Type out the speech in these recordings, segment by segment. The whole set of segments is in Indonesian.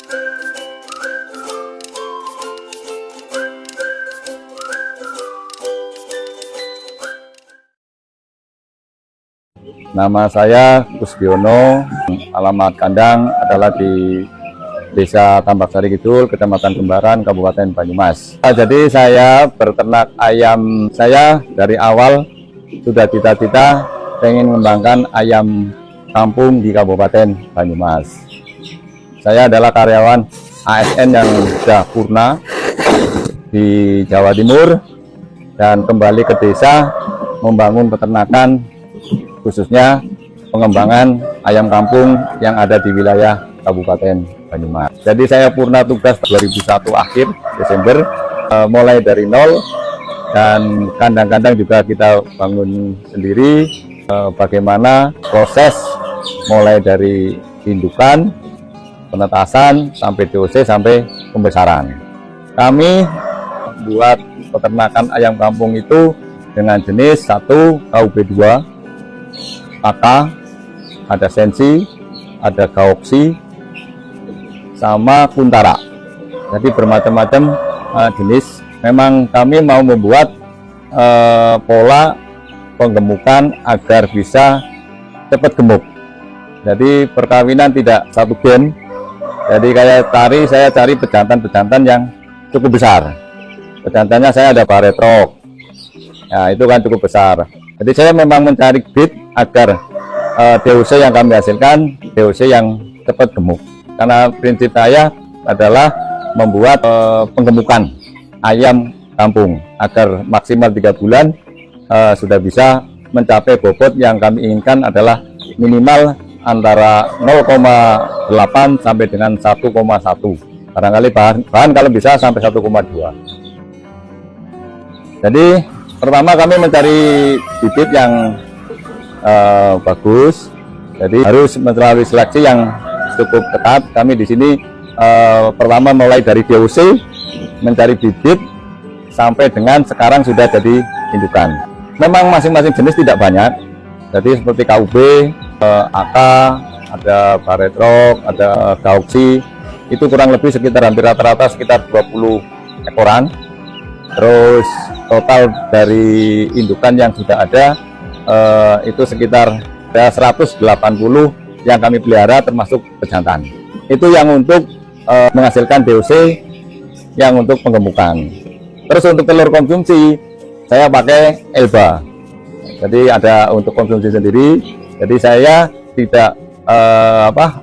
Nama saya Kusbiono, alamat kandang adalah di Desa Tambak Sari Kidul, Kecamatan Kembaran, Kabupaten Banyumas. Jadi saya berternak ayam, saya dari awal sudah cita-cita pengen mengembangkan ayam kampung di Kabupaten Banyumas. Saya adalah karyawan ASN yang sudah purna di Jawa Timur dan kembali ke desa membangun peternakan, khususnya pengembangan ayam kampung yang ada di wilayah Kabupaten Banyumas. Jadi saya purna tugas 2001 akhir Desember, mulai dari nol, dan kandang-kandang juga kita bangun sendiri. Bagaimana proses mulai dari indukan, penetasan, sampai DOC, sampai pembesaran. Kami buat peternakan ayam kampung itu dengan jenis 1 KUB2, Paka, ada Sensi, ada Gaoksi, sama Kuntara. Jadi bermacam-macam jenis. Memang kami mau membuat pola penggemukan agar bisa cepat gemuk. Jadi perkawinan tidak satu gen. Jadi kayak tari, saya cari pejantan-pejantan yang cukup besar. Pejantannya saya ada Baretrok. Nah, itu kan cukup besar. Jadi saya memang mencari breed agar DOC yang kami hasilkan, DOC yang cepat gemuk. Karena prinsip saya adalah membuat penggemukan ayam kampung agar maksimal 3 bulan sudah bisa mencapai bobot yang kami inginkan adalah minimal antara 0,8 sampai dengan 1,1. Barangkali bahan kalau bisa sampai 1,2. Jadi pertama kami mencari bibit yang bagus, jadi harus melalui seleksi yang cukup ketat. Kami di sini pertama mulai dari DOC mencari bibit sampai dengan sekarang sudah jadi indukan. Memang masing-masing jenis tidak banyak, jadi seperti KUB, AK, ada Baretrok, ada Gaoksi, itu kurang lebih sekitar hampir rata-rata sekitar 20 ekoran. Terus total dari indukan yang sudah ada itu sekitar 180 yang kami pelihara termasuk pejantan. Itu yang untuk menghasilkan DOC yang untuk penggemukan. Terus untuk telur konsumsi saya pakai Elba. Jadi ada untuk konsumsi sendiri. Jadi saya tidak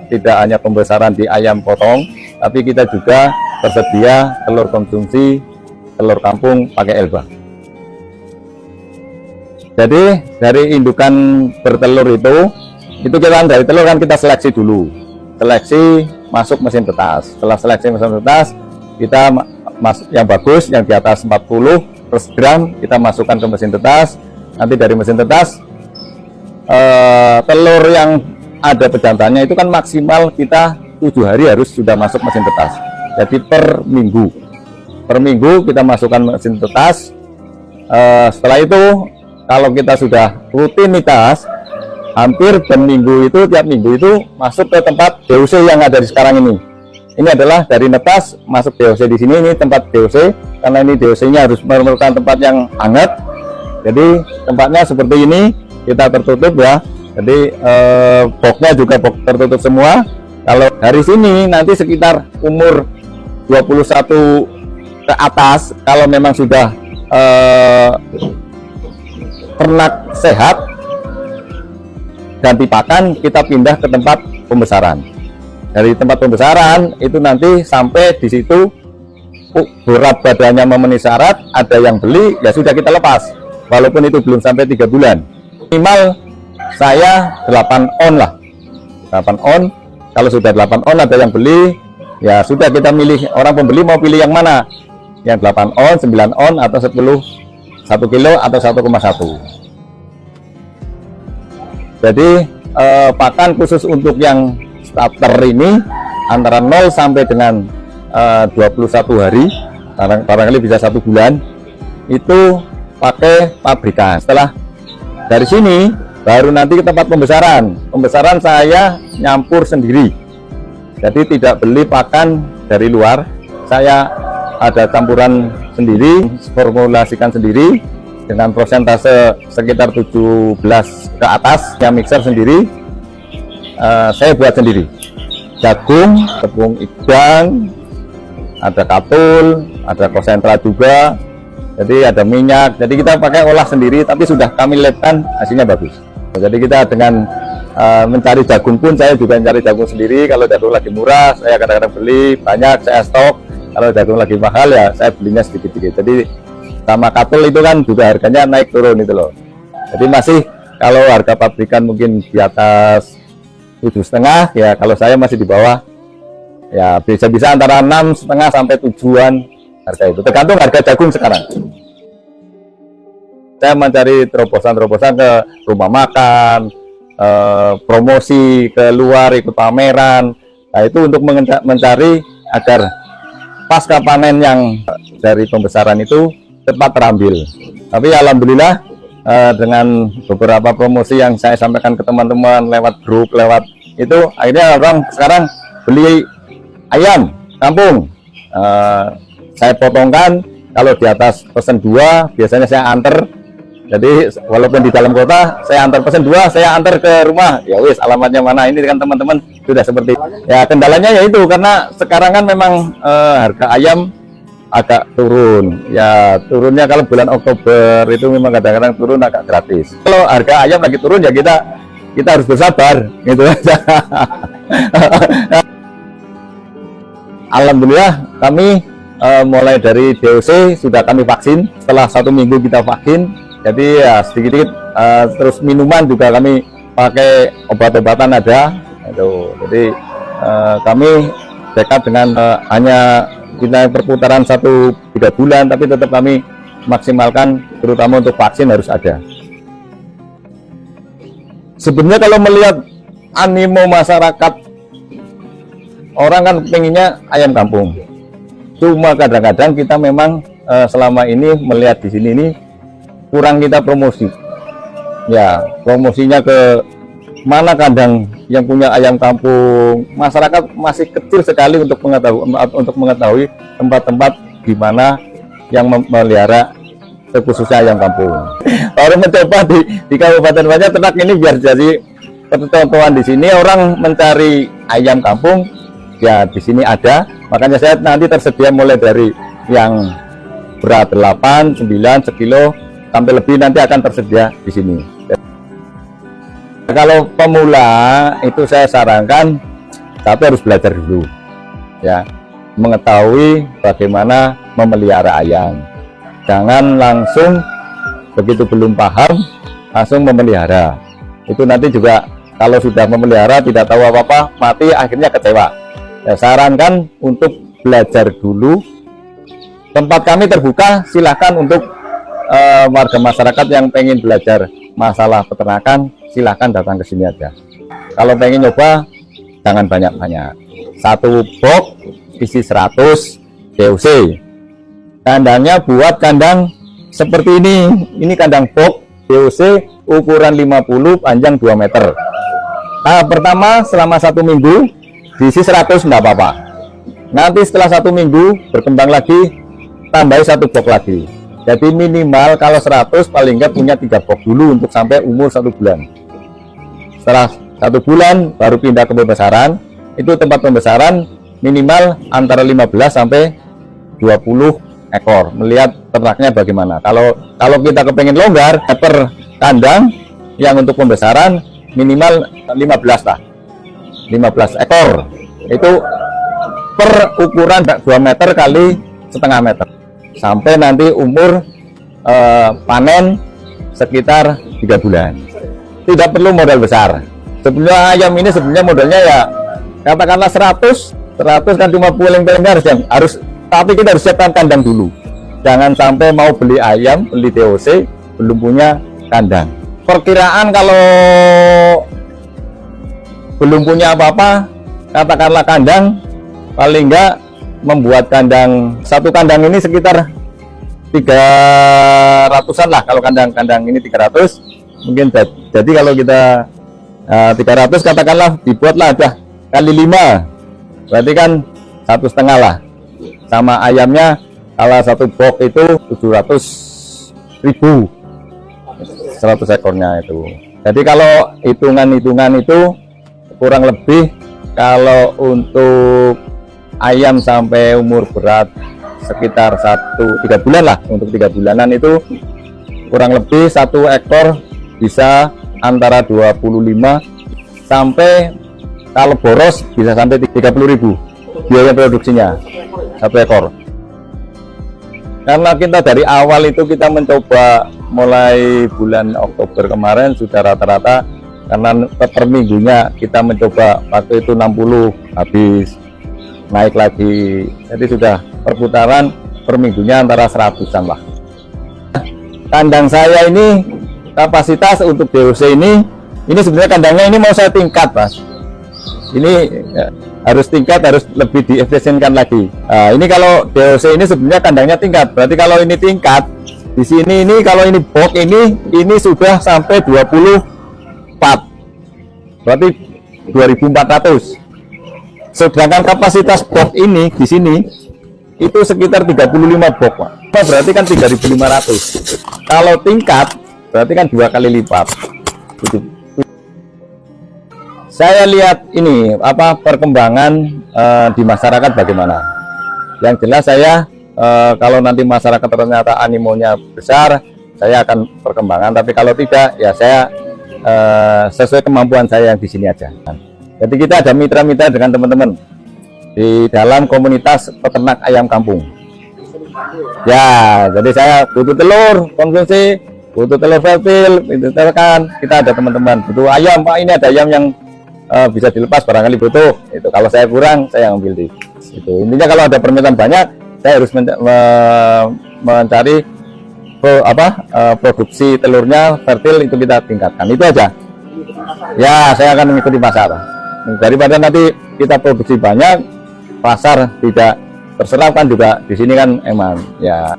tidak hanya pembesaran di ayam potong, tapi kita juga tersedia telur konsumsi, telur kampung pakai Elba. Jadi dari indukan bertelur itu kita dari telur kan kita seleksi dulu, seleksi masuk mesin tetas. Setelah seleksi mesin tetas, kita masuk yang bagus, yang di atas 40 per gram kita masukkan ke mesin tetas. Nanti dari mesin tetas telur yang ada pejantannya itu kan maksimal kita 7 hari harus sudah masuk mesin tetas. Jadi per minggu kita masukkan mesin tetas. Setelah itu kalau kita sudah rutinitas, hampir per minggu itu, tiap minggu itu masuk ke tempat DOC yang ada di sekarang ini. Ini adalah dari netas masuk DOC di sini, ini tempat DOC, karena ini DOC-nya harus memerlukan tempat yang hangat. Jadi tempatnya seperti ini, kita tertutup ya. Jadi boxnya juga box tertutup semua. Kalau dari sini nanti sekitar umur 21 ke atas, kalau memang sudah ternak sehat ganti pakan, kita pindah ke tempat pembesaran. Dari tempat pembesaran itu nanti sampai di situ berat badannya memenuhi syarat, ada yang beli ya sudah kita lepas, walaupun itu belum sampai 3 bulan. Minimal saya 8 on lah, 8 on. Kalau sudah 8 on ada yang beli ya sudah, kita milih, orang pembeli mau pilih yang mana, yang 8 on, 9 on, atau 1 kilo atau 1,1. Jadi pakan khusus untuk yang starter ini antara 0 sampai dengan 21 hari, barangkali bisa 1 bulan, itu pakai pabrikan. Setelah dari sini baru nanti ke tempat pembesaran. Pembesaran saya nyampur sendiri. Jadi tidak beli pakan dari luar, saya ada campuran sendiri, formulasikan sendiri dengan persentase sekitar 17 ke atas, yang mixer sendiri, saya buat sendiri. Jagung, tepung ikan, ada katul, ada konsentrat juga, jadi ada minyak. Jadi kita pakai olah sendiri, tapi sudah kami labkan, hasilnya bagus. Jadi kita dengan mencari jagung pun, saya juga mencari jagung sendiri. Kalau jagung lagi murah, saya kadang-kadang beli banyak, saya stok. Kalau jagung lagi mahal, ya saya belinya sedikit-sedikit. Jadi sama katul itu kan juga harganya naik turun itu loh. Jadi masih, kalau harga pabrikan mungkin di atas 7,5, ya kalau saya masih di bawah, ya bisa-bisa antara 6,5 sampai 7-an harga itu, tergantung harga jagung sekarang. Saya mencari terobosan-terobosan ke rumah makan, promosi ke luar, ikut pameran. Nah itu untuk mencari agar pasca panen yang dari pembesaran itu cepat terambil. Tapi alhamdulillah dengan beberapa promosi yang saya sampaikan ke teman-teman lewat grup, lewat itu, akhirnya orang sekarang beli ayam kampung. Saya potongkan, kalau di atas pesen 2 biasanya saya antar. Jadi walaupun di dalam kota, saya antar pesen 2, saya antar ke rumah. Ya wis, alamatnya mana, ini kan teman-teman sudah seperti. Ya kendalanya ya itu, karena sekarang kan memang harga ayam agak turun. Ya turunnya kalau bulan Oktober itu memang kadang-kadang turun agak gratis. Kalau harga ayam lagi turun, ya kita harus bersabar gitu aja. Alhamdulillah kami mulai dari DOC sudah kami vaksin. Setelah 1 minggu kita vaksin, jadi ya sedikit-sedikit, terus minuman juga kami pakai obat-obatan ada itu. Jadi kami dekat dengan hanya kita perputaran 1-3 bulan, tapi tetap kami maksimalkan, terutama untuk vaksin harus ada. Sebenarnya kalau melihat animo masyarakat, orang kan pengennya ayam kampung. Cuma kadang-kadang kita memang selama ini melihat di sini ini kurang kita promosi. Ya, promosinya ke mana kandang yang punya ayam kampung. Masyarakat masih kecil sekali untuk mengetahui tempat-tempat di mana yang memelihara khususnya ayam kampung. Baru mencoba di Kabupaten Banjar Ternak ini biar jadi percontohan di sini, orang mencari ayam kampung ya di sini ada. Makanya saya nanti tersedia mulai dari yang berat 8, 9, sekilo sampai lebih, nanti akan tersedia di sini. Kalau pemula itu saya sarankan tapi harus belajar dulu ya, mengetahui bagaimana memelihara ayam. Jangan langsung begitu belum paham langsung memelihara. Itu nanti juga kalau sudah memelihara tidak tahu apa-apa, mati akhirnya kecewa. Ya, sarankan untuk belajar dulu. Tempat kami terbuka, silahkan untuk warga masyarakat yang pengen belajar masalah peternakan, silahkan datang ke sini aja. Kalau pengen nyoba, jangan banyak-banyak. 1 box isi 100 DOC. Kandangnya buat kandang seperti ini. Ini kandang box DOC ukuran 50, panjang 2 meter. Pertama selama 1 minggu diisi 100 enggak apa-apa. Nanti setelah 1 minggu berkembang lagi, tambahi 1 box lagi. Jadi minimal kalau 100 paling enggak punya 3 box dulu untuk sampai umur 1 bulan. Setelah 1 bulan baru pindah ke pembesaran. Itu tempat pembesaran minimal antara 15 sampai 20 ekor. Melihat ternaknya bagaimana. Kalau kita kepengen longgar, per kandang yang untuk pembesaran minimal 15 lah. 15 ekor. Itu per ukuran 2 meter kali setengah meter. Sampai nanti umur panen sekitar 3 bulan. Tidak perlu modal besar. Sebenarnya ayam ini sebenarnya modalnya ya katakanlah 100 kan cuma paling-paling harus, tapi kita harus siapkan kandang dulu. Jangan sampai mau beli ayam, beli DOC belum punya kandang. Perkiraan kalau belum punya apa-apa, katakanlah kandang, paling enggak membuat kandang, 1 kandang ini sekitar 300-an lah. Kalau kandang ini 300 mungkin. Jadi kalau kita 300 katakanlah dibuatlah ada kali 5 berarti kan 1,5 lah. Sama ayamnya kalau satu box itu 700.000, 100 ekornya itu. Jadi kalau hitungan-hitungan itu kurang lebih kalau untuk ayam sampai umur berat sekitar 3 bulan lah, untuk 3 bulanan itu kurang lebih satu ekor bisa antara 25 sampai kalau boros bisa sampai 30.000 biaya produksinya satu ekor. Karena kita dari awal itu kita mencoba mulai bulan Oktober kemarin sudah rata-rata, karena per minggunya kita mencoba waktu itu 60 habis naik lagi, jadi sudah perputaran per minggunya antara 100-an lah. Kandang saya ini kapasitas untuk DOC ini sebenarnya kandangnya ini mau saya tingkat, Mas. Ini harus tingkat, harus lebih diefisienkan lagi. Ini kalau DOC ini sebenarnya kandangnya tingkat, berarti kalau ini tingkat di sini, ini kalau ini box ini sudah sampai 24, berarti 2.400. Sedangkan kapasitas box ini di sini itu sekitar 35 box, Pak. Berarti kan 3.500. Kalau tingkat berarti kan 2 kali lipat. Saya lihat ini perkembangan di masyarakat bagaimana. Yang jelas saya kalau nanti masyarakat ternyata animonya besar, saya akan perkembangan. Tapi kalau tidak, ya saya sesuai kemampuan saya yang di sini aja. Jadi kita ada mitra-mitra dengan teman-teman di dalam komunitas peternak ayam kampung. Ya, jadi saya butuh telur konsumsi, butuh telur fertil, itu kan kita ada teman-teman butuh ayam, Pak, ini ada ayam yang bisa dilepas barangkali butuh. Itu kalau saya kurang, saya ambil di itu. Intinya kalau ada permintaan banyak, saya harus mencari produksi telurnya fertil itu kita tingkatkan. Itu aja. Ya, saya akan mengikuti pasar. Daripada nanti kita produksi banyak, pasar tidak terserap kan juga di sini kan emang ya.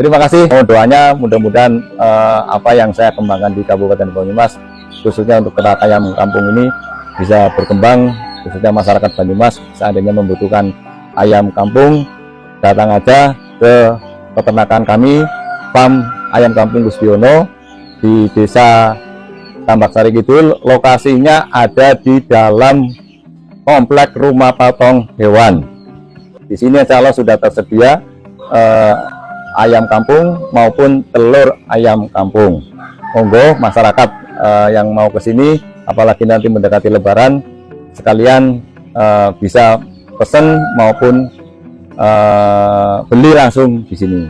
Terima kasih. Mohon doanya mudah-mudahan apa yang saya kembangkan di Kabupaten Banyumas khususnya untuk ternak ayam kampung ini bisa berkembang, khususnya masyarakat Banyumas seandainya membutuhkan ayam kampung, datang aja ke peternakan kami, Farm Ayam Kampung Gustiono di Desa Tambak Sari Kidul. Lokasinya ada di dalam komplek rumah potong hewan. Di sini insya Allah sudah tersedia ayam kampung maupun telur ayam kampung. Monggo masyarakat yang mau ke sini, apalagi nanti mendekati Lebaran, sekalian bisa pesen maupun beli langsung di sini.